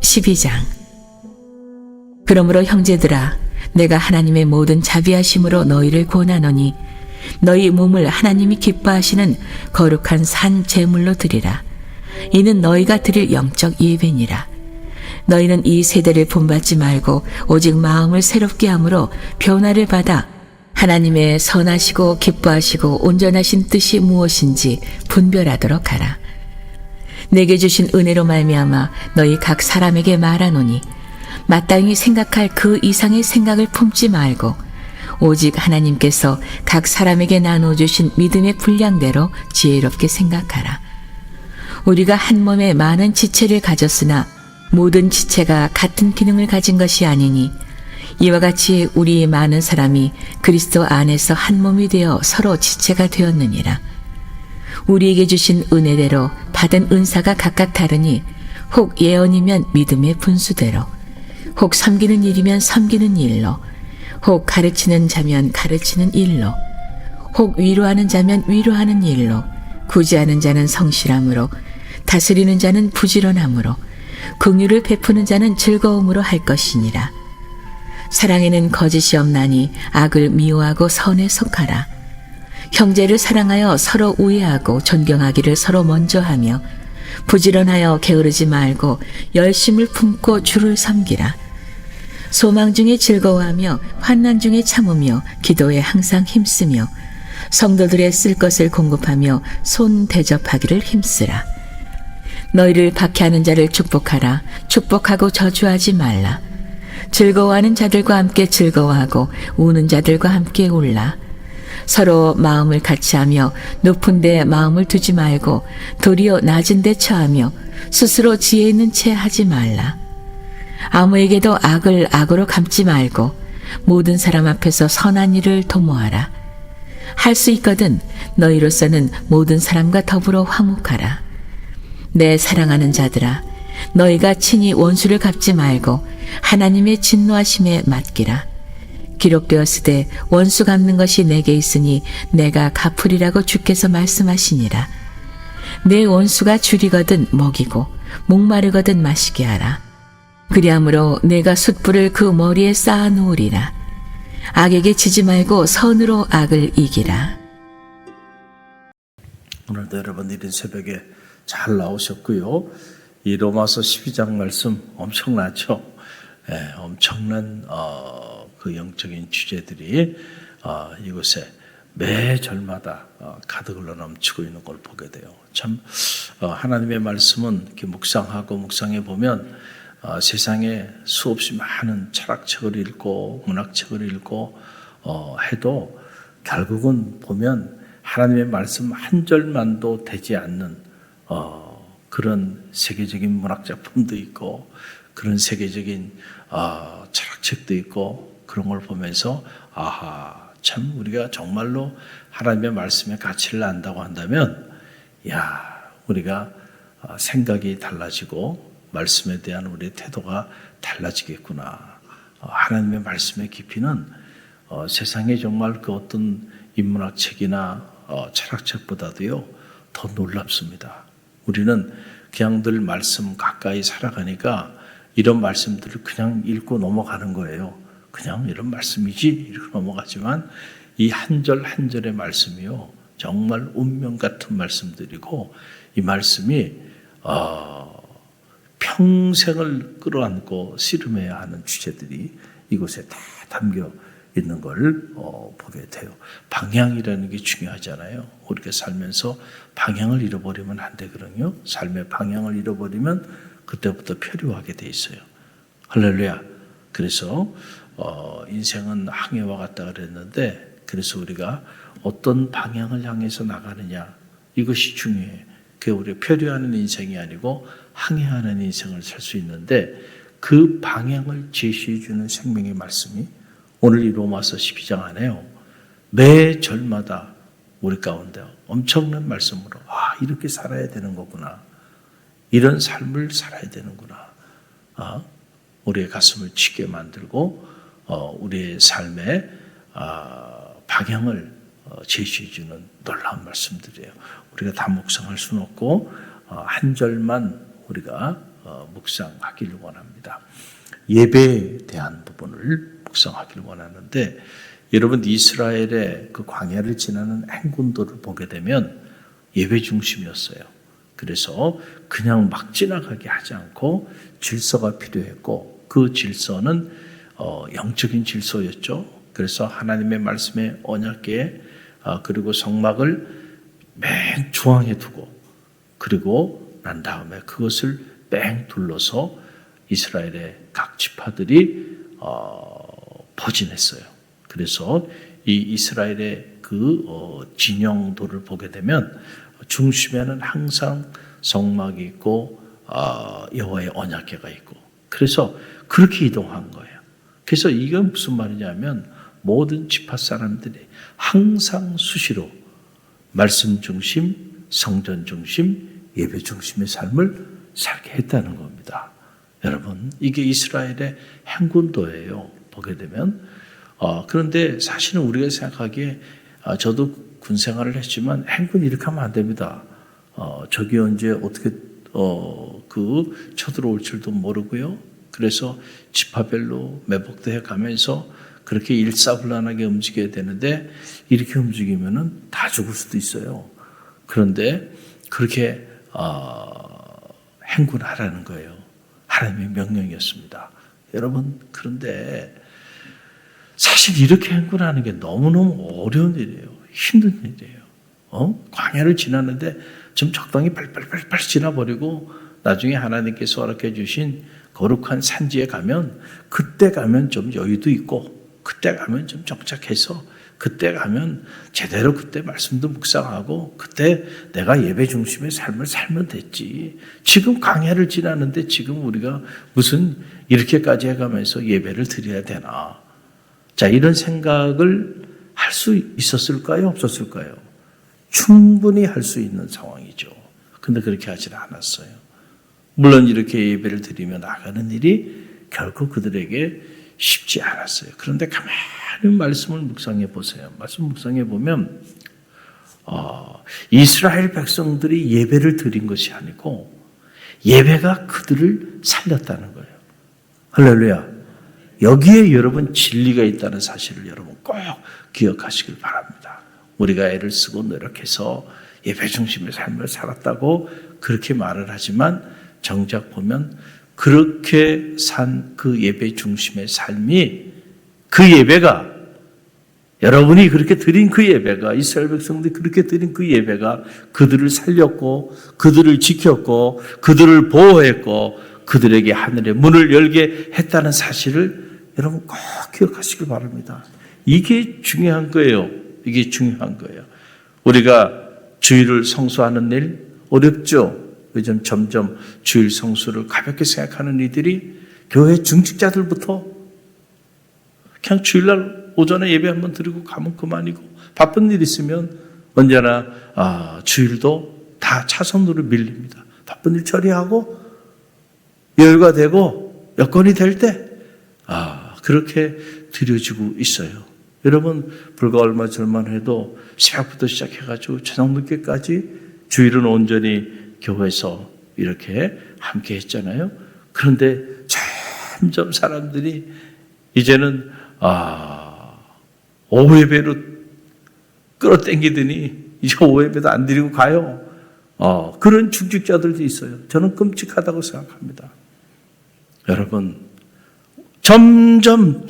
(12장) 그러므로 형제들아, 내가 하나님의 모든 자비하심으로 너희를 권하노니 너희 몸을 하나님이 기뻐하시는 거룩한 산 제물로 드리라. 이는 너희가 드릴 영적 예배니라. 너희는 이 세대를 본받지 말고 오직 마음을 새롭게 함으로 변화를 받아 하나님의 선하시고 기뻐하시고 온전하신 뜻이 무엇인지 분별하도록 하라. 내게 주신 은혜로 말미암아 너희 각 사람에게 말하노니 마땅히 생각할 그 이상의 생각을 품지 말고 오직 하나님께서 각 사람에게 나눠주신 믿음의 분량대로 지혜롭게 생각하라. 우리가 한 몸에 많은 지체를 가졌으나 모든 지체가 같은 기능을 가진 것이 아니니 이와 같이 우리 많은 사람이 그리스도 안에서 한 몸이 되어 서로 지체가 되었느니라. 우리에게 주신 은혜대로 받은 은사가 각각 다르니 혹 예언이면 믿음의 분수대로, 혹 섬기는 일이면 섬기는 일로, 혹 가르치는 자면 가르치는 일로, 혹 위로하는 자면 위로하는 일로, 구제하는 자는 성실함으로, 다스리는 자는 부지런함으로, 긍휼을 베푸는 자는 즐거움으로 할 것이니라. 사랑에는 거짓이 없나니 악을 미워하고 선에 속하라. 형제를 사랑하여 서로 우애하고 존경하기를 서로 먼저 하며 부지런하여 게으르지 말고 열심을 품고 주를 섬기라. 소망 중에 즐거워하며 환난 중에 참으며 기도에 항상 힘쓰며 성도들의 쓸 것을 공급하며 손 대접하기를 힘쓰라. 너희를 박해하는 자를 축복하라. 축복하고 저주하지 말라. 즐거워하는 자들과 함께 즐거워하고 우는 자들과 함께 울라. 서로 마음을 같이하며 높은 데 마음을 두지 말고 도리어 낮은 데 처하며 스스로 지혜 있는 채 하지 말라. 아무에게도 악을 악으로 갚지 말고 모든 사람 앞에서 선한 일을 도모하라. 할 수 있거든 너희로서는 모든 사람과 더불어 화목하라. 내 사랑하는 자들아, 너희가 친히 원수를 갚지 말고 하나님의 진노하심에 맡기라. 기록되었으되 원수 갚는 것이 내게 있으니 내가 갚으리라고 주께서 말씀하시니라. 내 원수가 줄이거든 먹이고 목마르거든 마시게 하라. 그리함으로 내가 숯불을 그 머리에 쌓아 놓으리라. 악에게 지지 말고 선으로 악을 이기라. 오늘도 여러분 이른 새벽에 잘 나오셨고요. 이 로마서 12장 말씀 엄청나죠? 엄청난 그 영적인 주제들이 이곳에 매 절마다 가득 흘러 넘치고 있는 걸 보게 돼요. 참 하나님의 말씀은 이렇게 묵상해 보면 세상에 수없이 많은 철학책을 읽고 문학책을 읽고 해도 결국은 보면 하나님의 말씀 한 절만도 되지 않는 그런 세계적인 문학 작품도 있고 그런 세계적인 철학책도 있고 그런 걸 보면서 아하, 참 우리가 정말로 하나님의 말씀의 가치를 안다고 한다면 우리가 생각이 달라지고 말씀에 대한 우리의 태도가 달라지겠구나. 하나님의 말씀의 깊이는 세상에 정말 그 어떤 인문학 책이나 철학책보다도요 더 놀랍습니다. 우리는 그냥 늘 말씀 가까이 살아가니까 이런 말씀들을 그냥 읽고 넘어가는 거예요. 그냥 이런 말씀이지 이렇게 넘어가지만 이 한 절 한 절의 말씀이요 정말 운명 같은 말씀들이고 이 말씀이 평생을 끌어안고 씨름해야 하는 주제들이 이곳에 다 담겨 있는 걸 보게 돼요. 방향이라는 게 중요하잖아요. 우리가 살면서 방향을 잃어버리면 안 되거든요. 삶의 방향을 잃어버리면 그때부터 표류하게 돼 있어요. 할렐루야. 그래서 인생은 항해와 같다 그랬는데 그래서 우리가 어떤 방향을 향해서 나가느냐 이것이 중요해. 그게 우리가 표류하는 인생이 아니고 항해하는 인생을 살 수 있는데 그 방향을 제시해 주는 생명의 말씀이 오늘 이 로마서 12장 안에요. 매 절마다 우리 가운데 엄청난 말씀으로 이렇게 살아야 되는 거구나. 이런 삶을 살아야 되는구나. 우리의 가슴을 치게 만들고 우리의 삶의 방향을 제시해주는 놀라운 말씀들이에요. 우리가 다 묵상할 수는 없고 한 절만 우리가 묵상하기를 원합니다. 예배에 대한 부분을 묵상하기를 원하는데, 여러분 이스라엘의 그 광야를 지나는 행군도를 보게 되면 예배 중심이었어요. 그래서 그냥 막 지나가게 하지 않고 질서가 필요했고, 그 질서는 영적인 질서였죠. 그래서 하나님의 말씀의 언약궤 그리고 성막을 맨 중앙에 두고, 그리고 난 다음에 그것을 뺑 둘러서 이스라엘의 각 지파들이 포진했어요. 그래서 이 이스라엘의 그 진영도를 보게 되면 중심에는 항상 성막이 있고 여호와의 언약궤가 있고, 그래서 그렇게 이동한 거예요. 그래서 이건 무슨 말이냐면 모든 지파 사람들이 항상 수시로 말씀 중심, 성전 중심, 예배 중심의 삶을 살게 했다는 겁니다. 여러분, 이게 이스라엘의 행군도예요. 보게 되면 그런데 사실은 우리가 생각하기에 저도 군 생활을 했지만 행군이 이렇게 하면 안 됩니다. 적이 언제 어떻게 쳐들어올 줄도 모르고요. 그래서 지파별로 매복대해 가면서 그렇게 일사불란하게 움직여야 되는데, 이렇게 움직이면은 다 죽을 수도 있어요. 그런데 그렇게 행군하라는 거예요. 하나님의 명령이었습니다. 여러분, 그런데 사실 이렇게 행군하는 게 너무너무 어려운 일이에요. 힘든 일이에요. 광야를 지나는데 좀 적당히 빨리빨리 지나버리고 나중에 하나님께서 허락해 주신 거룩한 산지에 가면, 그때 가면 좀 여유도 있고, 그때 가면 좀 정착해서, 그때 가면 제대로 그때 말씀도 묵상하고, 그때 내가 예배 중심의 삶을 살면 됐지. 지금 광야를 지나는데 지금 우리가 무슨 이렇게까지 해가면서 예배를 드려야 되나. 자, 이런 생각을 할 수 있었을까요? 없었을까요? 충분히 할 수 있는 상황이죠. 근데 그렇게 하지는 않았어요. 물론 이렇게 예배를 드리며 나가는 일이 결코 그들에게 쉽지 않았어요. 그런데 가만히 말씀을 묵상해 보세요. 말씀 묵상해 보면 이스라엘 백성들이 예배를 드린 것이 아니고 예배가 그들을 살렸다는 거예요. 할렐루야. 여기에 여러분 진리가 있다는 사실을 여러분 꼭 기억하시길 바랍니다. 우리가 애를 쓰고 노력해서 예배 중심의 삶을 살았다고 그렇게 말을 하지만, 정작 보면 그렇게 산 그 예배 중심의 삶이, 그 예배가, 여러분이 그렇게 드린 그 예배가, 이스라엘 백성들이 그렇게 드린 그 예배가 그들을 살렸고, 그들을 지켰고, 그들을 보호했고, 그들에게 하늘의 문을 열게 했다는 사실을 여러분 꼭 기억하시길 바랍니다. 이게 중요한 거예요. 이게 중요한 거예요. 우리가 주일을 성수하는 일 어렵죠? 요즘 점점 주일 성수를 가볍게 생각하는 이들이 교회 중직자들부터 그냥 주일날 오전에 예배 한번 드리고 가면 그만이고, 바쁜 일 있으면 언제나 주일도 다 차선으로 밀립니다. 바쁜 일 처리하고 여유가 되고 여건이 될 때 그렇게 드려지고 있어요. 여러분, 불과 얼마 전만 해도 새벽부터 시작해가지고 저녁 늦게까지 주일은 온전히 교회에서 이렇게 함께 했잖아요. 그런데 점점 사람들이 이제는 오후 예배로 끌어당기더니 이제 오후 예배도 안 드리고 가요. 그런 중직자들도 있어요. 저는 끔찍하다고 생각합니다. 여러분, 점점.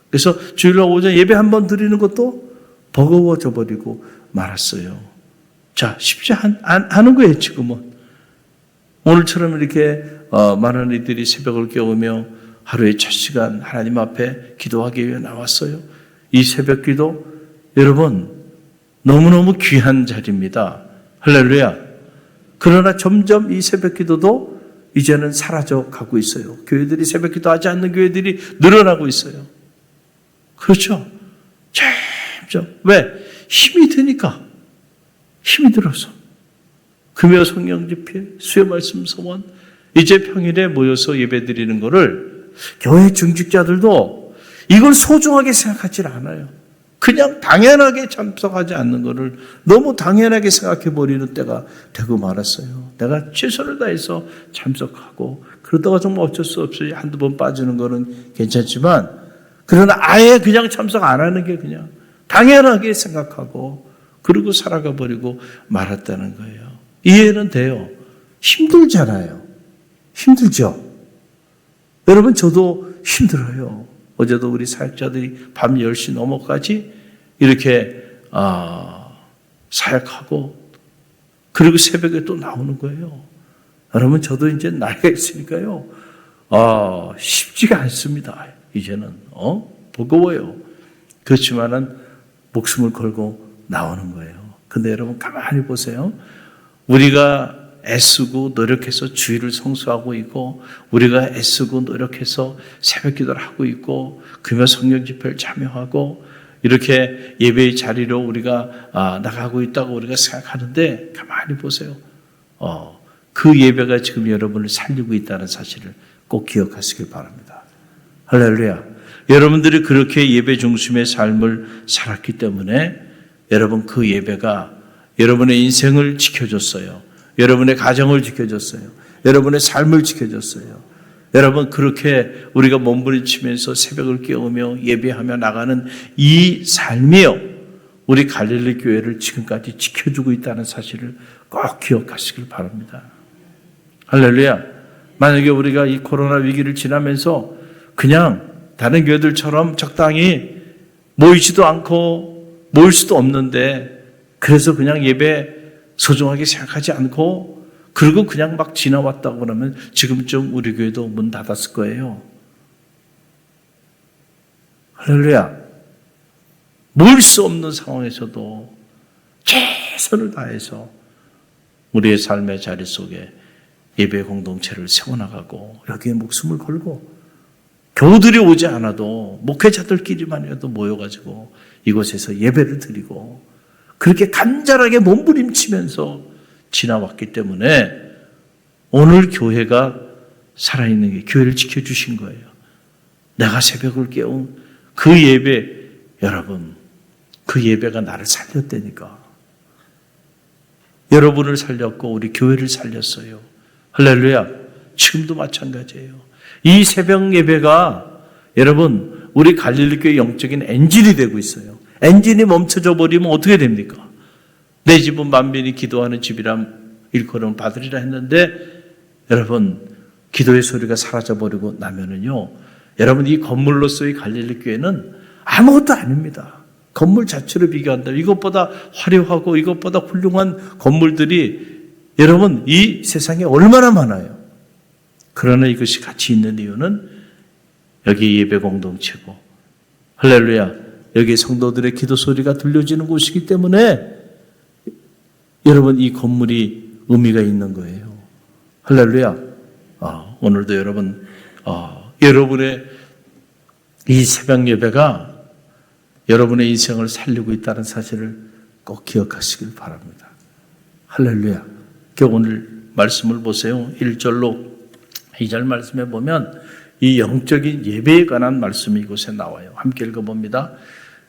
그래서 주일날 오전 예배 한번 드리는 것도 버거워져 버리고 말았어요. 자, 쉽지 않은 거예요, 지금은. 오늘처럼 이렇게 많은 이들이 새벽을 깨우며 하루에 첫 시간 하나님 앞에 기도하기 위해 나왔어요. 이 새벽 기도, 여러분, 너무너무 귀한 자리입니다. 할렐루야. 그러나 점점 이 새벽 기도도 이제는 사라져 가고 있어요. 교회들이 새벽 기도하지 않는 교회들이 늘어나고 있어요. 그렇죠? 점점. 왜? 힘이 드니까. 힘이 들어서. 금요 성령 집회, 수요 말씀 서원, 이제 평일에 모여서 예배 드리는 거를 교회 중직자들도 이걸 소중하게 생각하지 않아요. 그냥 당연하게 참석하지 않는 것을 너무 당연하게 생각해 버리는 때가 되고 말았어요. 내가 최선을 다해서 참석하고 그러다가 정말 어쩔 수 없이 한두 번 빠지는 거는 괜찮지만 그러나 아예 그냥 참석 안 하는 게 그냥 당연하게 생각하고 그러고 살아가 버리고 말았다는 거예요. 이해는 돼요. 힘들잖아요. 힘들죠. 여러분 저도 힘들어요. 어제도 우리 사역자들이 밤 10시 넘어까지 이렇게 사역하고 그리고 새벽에 또 나오는 거예요. 여러분 저도 이제 나이가 있으니까요. 쉽지가 않습니다. 이제는 버거워요. 그렇지만은 목숨을 걸고 나오는 거예요. 근데 여러분 가만히 보세요. 우리가 애쓰고 노력해서 주일을 성수하고 있고 우리가 애쓰고 노력해서 새벽 기도를 하고 있고 금요 성령 집회를 참여하고 이렇게 예배의 자리로 우리가 나가고 있다고 우리가 생각하는데 가만히 보세요. 그 예배가 지금 여러분을 살리고 있다는 사실을 꼭 기억하시길 바랍니다. 할렐루야. 여러분들이 그렇게 예배 중심의 삶을 살았기 때문에 여러분 그 예배가 여러분의 인생을 지켜줬어요. 여러분의 가정을 지켜줬어요. 여러분의 삶을 지켜줬어요. 여러분 그렇게 우리가 몸부림치면서 새벽을 깨우며 예배하며 나가는 이 삶이요. 우리 갈릴리 교회를 지금까지 지켜주고 있다는 사실을 꼭 기억하시길 바랍니다. 할렐루야. 만약에 우리가 이 코로나 위기를 지나면서 그냥 다른 교회들처럼 적당히 모이지도 않고 모일 수도 없는데 그래서 그냥 예배 소중하게 생각하지 않고 그리고 그냥 막 지나왔다고 그러면 지금쯤 우리 교회도 문 닫았을 거예요. 할렐루야. 모일 수 없는 상황에서도 최선을 다해서 우리의 삶의 자리 속에 예배 공동체를 세워나가고 여기에 목숨을 걸고 교우들이 오지 않아도 목회자들끼리만이라도 모여가지고 이곳에서 예배를 드리고 그렇게 간절하게 몸부림치면서 지나왔기 때문에 오늘 교회가 살아있는 게 교회를 지켜주신 거예요. 내가 새벽을 깨운 그 예배, 여러분 그 예배가 나를 살렸다니까. 여러분을 살렸고 우리 교회를 살렸어요. 할렐루야. 지금도 마찬가지예요. 이 새벽 예배가 여러분 우리 갈릴리교회 영적인 엔진이 되고 있어요. 엔진이 멈춰져 버리면 어떻게 됩니까? 내 집은 만민이 기도하는 집이란 일컬음 받으리라 했는데 여러분 기도의 소리가 사라져 버리고 나면은요. 여러분 이 건물로서의 갈릴리교회는 아무것도 아닙니다. 건물 자체로 비교한다면 이것보다 화려하고 이것보다 훌륭한 건물들이 여러분 이 세상에 얼마나 많아요. 그러나 이것이 가치 있는 이유는 여기 예배 공동체고 할렐루야. 여기 성도들의 기도 소리가 들려지는 곳이기 때문에 여러분 이 건물이 의미가 있는 거예요. 할렐루야. 오늘도 여러분 여러분의 이 새벽 예배가 여러분의 인생을 살리고 있다는 사실을 꼭 기억하시길 바랍니다. 할렐루야. 오늘 말씀을 보세요. 1절로 2절 말씀에 보면 이 영적인 예배에 관한 말씀이 이곳에 나와요. 함께 읽어봅니다.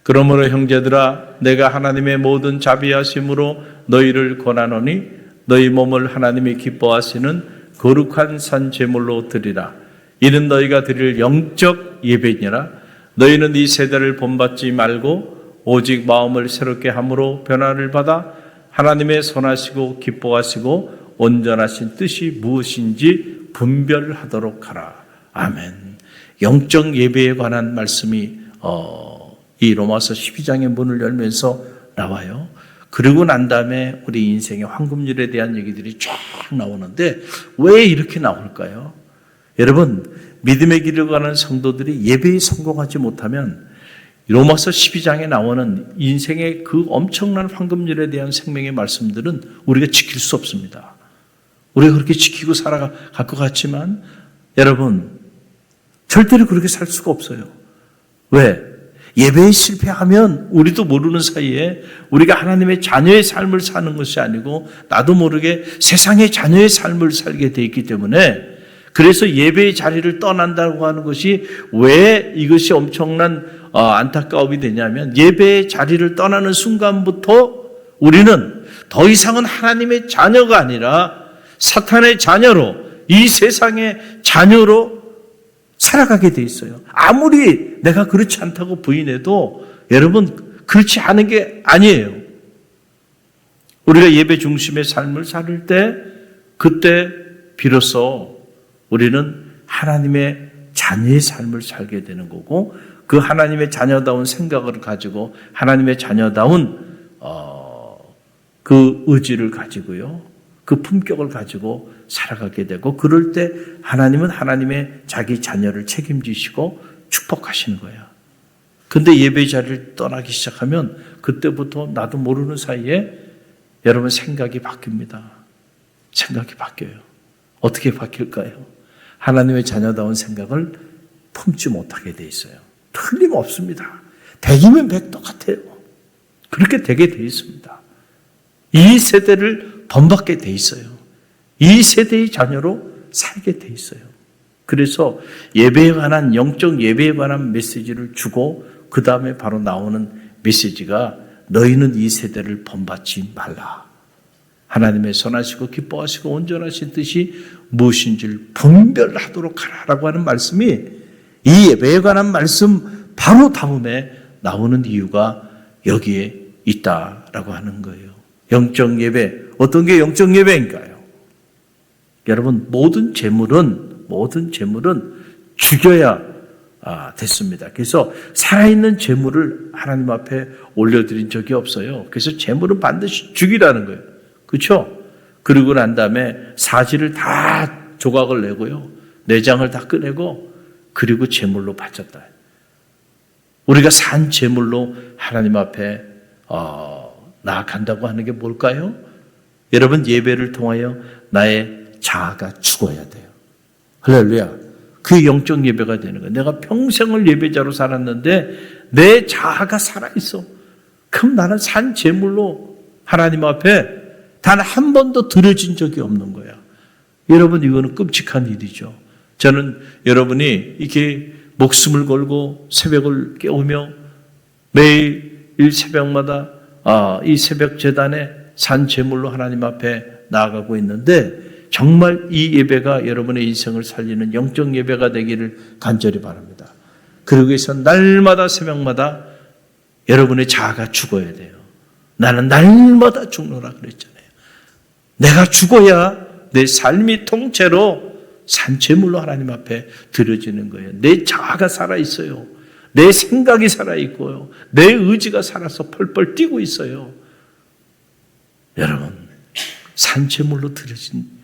그러므로 형제들아 내가 하나님의 모든 자비하심으로 너희를 권하노니 너희 몸을 하나님이 기뻐하시는 거룩한 산 제물로 드리라. 이는 너희가 드릴 영적 예배니라. 너희는 이 세대를 본받지 말고 오직 마음을 새롭게 함으로 변화를 받아 하나님의 선하시고 기뻐하시고 온전하신 뜻이 무엇인지 분별하도록 하라. 아멘. 영적 예배에 관한 말씀이 이 로마서 12장의 문을 열면서 나와요. 그리고 난 다음에 우리 인생의 황금률에 대한 얘기들이 쫙 나오는데 왜 이렇게 나올까요? 여러분 믿음의 길을 가는 성도들이 예배에 성공하지 못하면 로마서 12장에 나오는 인생의 그 엄청난 황금률에 대한 생명의 말씀들은 우리가 지킬 수 없습니다. 우리가 그렇게 지키고 살아갈 것 같지만 여러분 절대로 그렇게 살 수가 없어요. 왜? 예배에 실패하면 우리도 모르는 사이에 우리가 하나님의 자녀의 삶을 사는 것이 아니고 나도 모르게 세상의 자녀의 삶을 살게 돼 있기 때문에 그래서 예배의 자리를 떠난다고 하는 것이 왜 이것이 엄청난 안타까움이 되냐면 예배의 자리를 떠나는 순간부터 우리는 더 이상은 하나님의 자녀가 아니라 사탄의 자녀로, 이 세상의 자녀로 살아가게 돼 있어요. 아무리 내가 그렇지 않다고 부인해도 여러분 그렇지 않은 게 아니에요. 우리가 예배 중심의 삶을 살 때 그때 비로소 우리는 하나님의 자녀의 삶을 살게 되는 거고, 그 하나님의 자녀다운 생각을 가지고 하나님의 자녀다운 그 의지를 가지고요, 그 품격을 가지고 살아가게 되고, 그럴 때 하나님은 하나님의 자기 자녀를 책임지시고 축복하시는 거예요. 근데 예배 자리를 떠나기 시작하면 그때부터 나도 모르는 사이에 여러분 생각이 바뀝니다. 생각이 바뀌어요. 어떻게 바뀔까요? 하나님의 자녀다운 생각을 품지 못하게 돼 있어요. 틀림없습니다. 100이면 100 똑같아요. 그렇게 되게 돼 있습니다. 이 세대를 본받게 돼 있어요. 이 세대의 자녀로 살게 돼 있어요. 그래서 예배에 관한, 영적 예배에 관한 메시지를 주고 그 다음에 바로 나오는 메시지가 너희는 이 세대를 본받지 말라. 하나님의 선하시고 기뻐하시고 온전하신 뜻이 무엇인지를 분별하도록 하라고 하는 말씀이, 이 예배에 관한 말씀 바로 다음에 나오는 이유가 여기에 있다라고 하는 거예요. 영적 예배, 어떤 게 영적 예배인가요? 여러분, 모든 재물은 죽여야 됐습니다. 그래서 살아있는 재물을 하나님 앞에 올려드린 적이 없어요. 그래서 재물은 반드시 죽이라는 거예요. 그렇죠? 그러고 난 다음에 사지를 다 조각을 내고요, 내장을 다 꺼내고 그리고 제물로 바쳤다. 우리가 산 제물로 하나님 앞에 나아간다고 하는 게 뭘까요? 여러분, 예배를 통하여 나의 자아가 죽어야 돼요. 할렐루야. 그게 영적 예배가 되는 거예요. 내가 평생을 예배자로 살았는데 내 자아가 살아있어. 그럼 나는 산 제물로 하나님 앞에 단 한 번도 드려진 적이 없는 거야. 여러분, 이거는 끔찍한 일이죠. 저는 여러분이 이렇게 목숨을 걸고 새벽을 깨우며 매일 새벽마다 이 새벽 제단에 산 제물로 하나님 앞에 나아가고 있는데, 정말 이 예배가 여러분의 인생을 살리는 영적 예배가 되기를 간절히 바랍니다. 그러기 위해서 날마다 새벽마다 여러분의 자아가 죽어야 돼요. 나는 날마다 죽노라 그랬잖아요. 내가 죽어야 내 삶이 통째로 산재물로 하나님 앞에 드려지는 거예요. 내 자아가 살아있어요. 내 생각이 살아있고요, 내 의지가 살아서 펄펄 뛰고 있어요. 여러분, 산재물로 드려진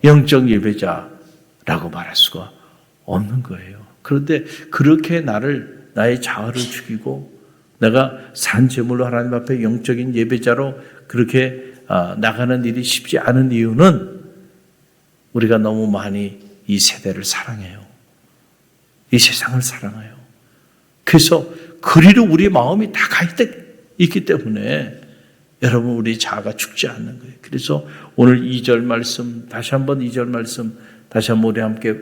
영적 예배자라고 말할 수가 없는 거예요. 그런데 그렇게 나의 자아를 죽이고 내가 산재물로 하나님 앞에 영적인 예배자로 그렇게 나가는 일이 쉽지 않은 이유는 우리가 너무 많이 이 세대를 사랑해요. 이 세상을 사랑해요. 그래서 그리로 우리 마음이 다 가 있기 때문에 여러분, 우리 자아가 죽지 않는 거예요. 그래서 오늘 2절 말씀, 다시 한번 2절 말씀, 다시 한번 우리 함께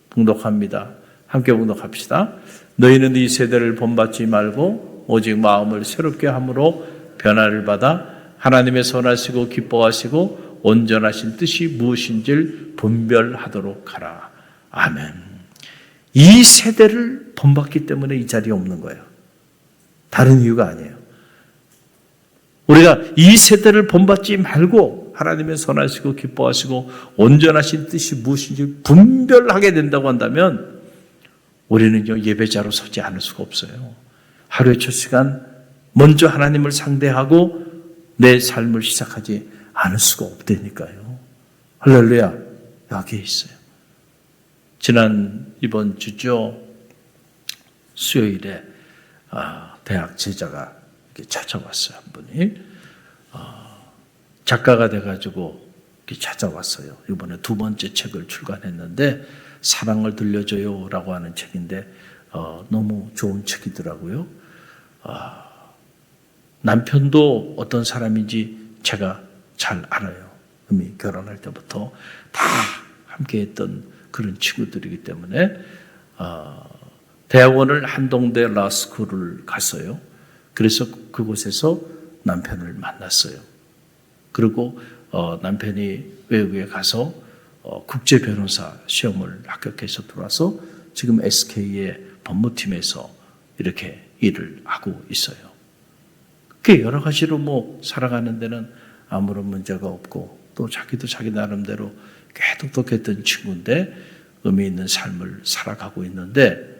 봉독합니다. 함께 봉독합시다. 너희는 이 세대를 본받지 말고 오직 마음을 새롭게 함으로 변화를 받아 하나님의 선하시고 기뻐하시고 온전하신 뜻이 무엇인지를 분별하도록 하라. 아멘. 이 세대를 본받기 때문에 이 자리에 없는 거예요. 다른 이유가 아니에요. 우리가 이 세대를 본받지 말고 하나님의 선하시고 기뻐하시고 온전하신 뜻이 무엇인지 분별하게 된다고 한다면 우리는요, 예배자로 서지 않을 수가 없어요. 하루의 첫 시간 먼저 하나님을 상대하고 내 삶을 시작하지 않을 수가 없다니까요. 할렐루야. 여기에 있어요. 이번 주죠, 수요일에 대학 제자가 이렇게 찾아왔어요. 한 분이 작가가 돼가지고 이렇게 찾아왔어요. 이번에 2번째 책을 출간했는데 사랑을 들려줘요라고 하는 책인데 너무 좋은 책이더라고요. 남편도 어떤 사람인지 제가 잘 알아요. 이미 결혼할 때부터 다 함께했던 그런 친구들이기 때문에 대학원을 한동대 라스쿨을 갔어요. 그래서 그곳에서 남편을 만났어요. 그리고 남편이 외국에 가서 국제 변호사 시험을 합격해서 들어와서 지금 SK의 법무팀에서 이렇게 일을 하고 있어요. 그 여러 가지로 뭐 살아가는 데는 아무런 문제가 없고 또 자기도 자기 나름대로 꽤 똑똑했던 친구인데 의미 있는 삶을 살아가고 있는데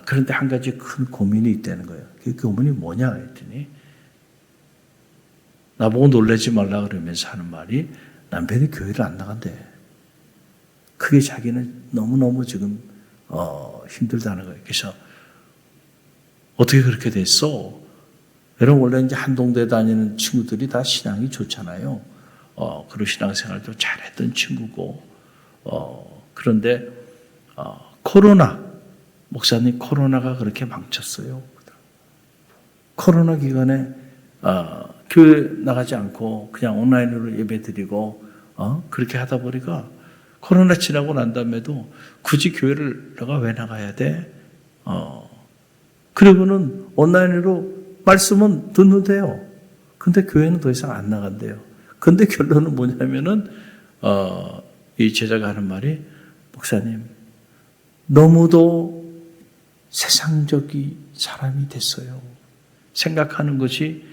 그런데 한 가지 큰 고민이 있다는 거예요. 그 고민이 뭐냐 했더니 나보고 놀라지 말라 그러면서 하는 말이 남편이 교회를 안 나간대. 그게 자기는 너무너무 지금 힘들다는 거예요. 그래서 어떻게 그렇게 됐어? 여러분 원래 이제 한동대 다니는 친구들이 다 신앙이 좋잖아요. 그리고 신앙생활도 잘했던 친구고 그런데 코로나 목사님 코로나가 그렇게 망쳤어요. 코로나 기간에 교회 나가지 않고 그냥 온라인으로 예배드리고 그렇게 하다 보니까 코로나 지나고 난 다음에도 굳이 교회를 내가 왜 나가야 돼? 그리고는 온라인으로 말씀은 듣는데요. 근데 교회는 더 이상 안 나간대요. 근데 결론은 뭐냐면은 이 제자가 하는 말이 목사님 너무도 세상적인 사람이 됐어요. 생각하는 것이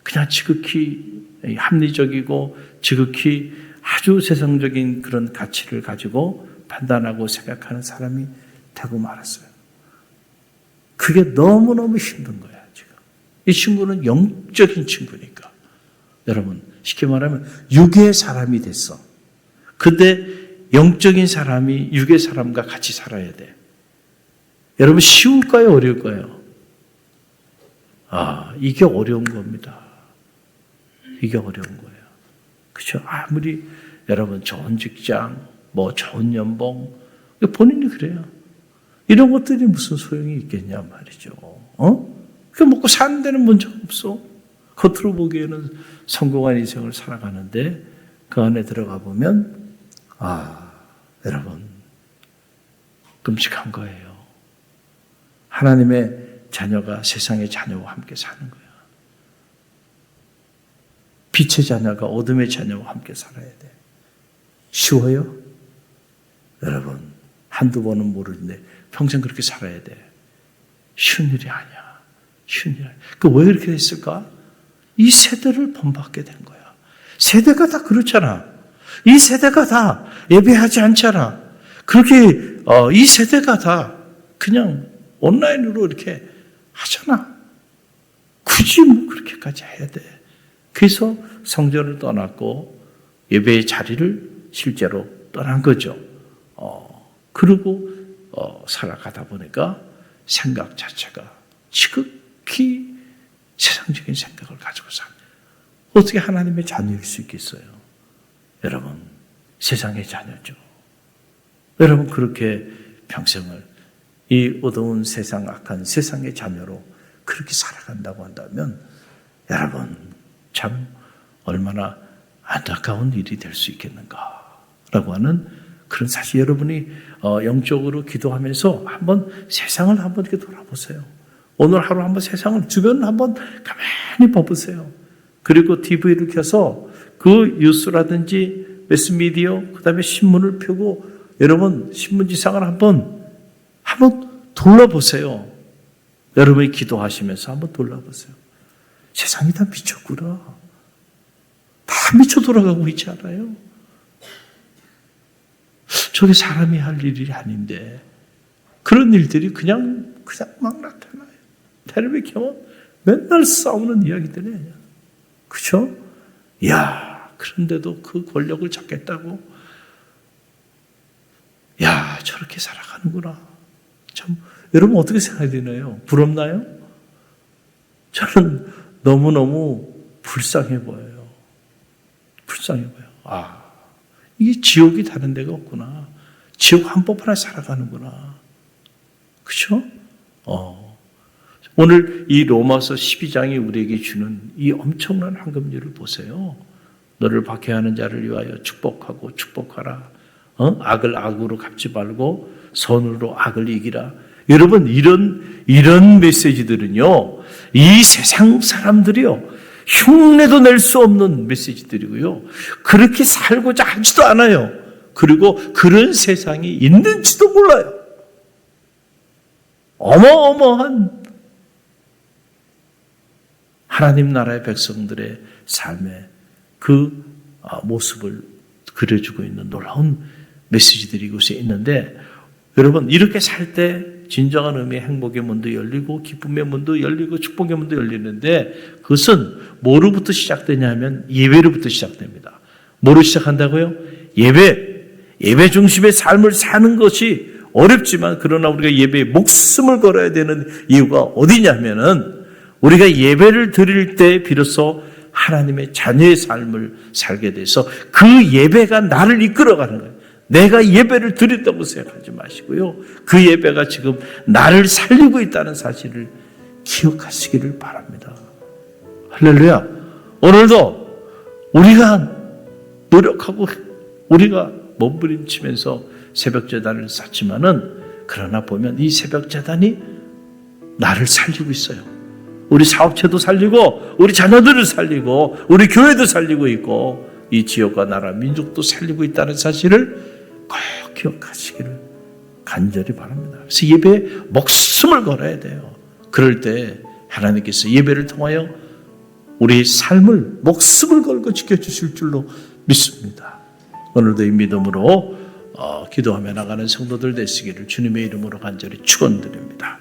그냥 지극히 합리적이고 지극히 아주 세상적인 그런 가치를 가지고 판단하고 생각하는 사람이 되고 말았어요. 그게 너무너무 힘든 거야, 지금. 이 친구는 영적인 친구니까. 여러분, 쉽게 말하면 육의 사람이 됐어. 근데 영적인 사람이 육의 사람과 같이 살아야 돼. 여러분, 쉬울까요? 어려울까요? 이게 어려운 겁니다. 이게 어려운 거예요. 그렇죠? 아무리 여러분 좋은 직장, 뭐 좋은 연봉, 본인이 그래요. 이런 것들이 무슨 소용이 있겠냐 말이죠. 그 먹고 사는 데는 문제가 없어. 겉으로 보기에는 성공한 인생을 살아가는데 그 안에 들어가 보면 여러분 끔찍한 거예요. 하나님의 자녀가 세상의 자녀와 함께 사는 거예요. 빛의 자녀가 어둠의 자녀와 함께 살아야 돼. 쉬워요? 여러분 한두 번은 모르는데 평생 그렇게 살아야 돼. 쉬운 일이 아니야. 쉬운 일 아니야. 왜 이렇게 됐을까? 이 세대를 본받게 된 거야. 세대가 다 그렇잖아. 이 세대가 다 예배하지 않잖아. 그렇게 이 세대가 다 그냥 온라인으로 이렇게 하잖아. 굳이 뭐 그렇게까지 해야 돼. 그래서 성전을 떠났고 예배의 자리를 실제로 떠난 거죠. 그리고 살아가다 보니까 생각 자체가 지극히 세상적인 생각을 가지고 삽니다. 어떻게 하나님의 자녀일 수 있겠어요? 여러분, 세상의 자녀죠. 여러분, 그렇게 평생을 이 어두운 세상, 악한 세상의 자녀로 그렇게 살아간다고 한다면 여러분, 참 얼마나 안타까운 일이 될 수 있겠는가라고 하는 그런 사실. 여러분이 영적으로 기도하면서 한번 세상을 한번 이렇게 돌아보세요. 오늘 하루 한번 세상을 주변을 한번 가만히 봐보세요. 그리고 TV를 켜서 그 뉴스라든지 매스미디어 그다음에 신문을 펴고 여러분 신문지상을 한번 돌아보세요. 여러분이 기도하시면서 한번 돌아보세요. 세상이 다 미쳤구나. 다 미쳐 돌아가고 있지 않아요? 저게 사람이 할 일이 아닌데 그런 일들이 그냥 막 나타나요. 텔레비전 켜면 맨날 싸우는 이야기들이에요. 그렇죠? 그런데도 그 권력을 잡겠다고 저렇게 살아가는구나. 참 여러분 어떻게 생각이 드나요? 부럽나요? 저는 너무너무 불쌍해 보여요. 불쌍해 보여. 이게 지옥이 다른 데가 없구나. 지옥 한복판에 살아가는구나. 그렇죠? 오늘 이 로마서 12장이 우리에게 주는 이 엄청난 황금률을 보세요. 너를 박해하는 자를 위하여 축복하고 축복하라. 악을 악으로 갚지 말고 선으로 악을 이기라. 여러분, 이런 메시지들은요, 이 세상 사람들이요, 흉내도 낼 수 없는 메시지들이고요. 그렇게 살고자 하지도 않아요. 그리고 그런 세상이 있는지도 몰라요. 어마어마한 하나님 나라의 백성들의 삶의 그 모습을 그려주고 있는 놀라운 메시지들이 이곳에 있는데, 여러분, 이렇게 살 때 진정한 의미의 행복의 문도 열리고 기쁨의 문도 열리고 축복의 문도 열리는데, 그것은 뭐로부터 시작되냐면 예배로부터 시작됩니다. 뭐로 시작한다고요? 예배 중심의 삶을 사는 것이 어렵지만, 그러나 우리가 예배에 목숨을 걸어야 되는 이유가 어디냐면은, 우리가 예배를 드릴 때 비로소 하나님의 자녀의 삶을 살게 돼서 그 예배가 나를 이끌어가는 거예요. 내가 예배를 드렸다고 생각하지 마시고요, 그 예배가 지금 나를 살리고 있다는 사실을 기억하시기를 바랍니다. 할렐루야. 오늘도 우리가 노력하고 우리가 몸부림치면서 새벽제단을 쌓지만은, 그러나 보면 이 새벽제단이 나를 살리고 있어요. 우리 사업체도 살리고 우리 자녀들을 살리고 우리 교회도 살리고 있고 이 지역과 나라 민족도 살리고 있다는 사실을 꼭 기억하시기를 간절히 바랍니다. 그래서 예배에 목숨을 걸어야 돼요. 그럴 때 하나님께서 예배를 통하여 우리 삶을 목숨을 걸고 지켜주실 줄로 믿습니다. 오늘도 이 믿음으로 기도하며 나가는 성도들 되시기를 주님의 이름으로 간절히 축원드립니다.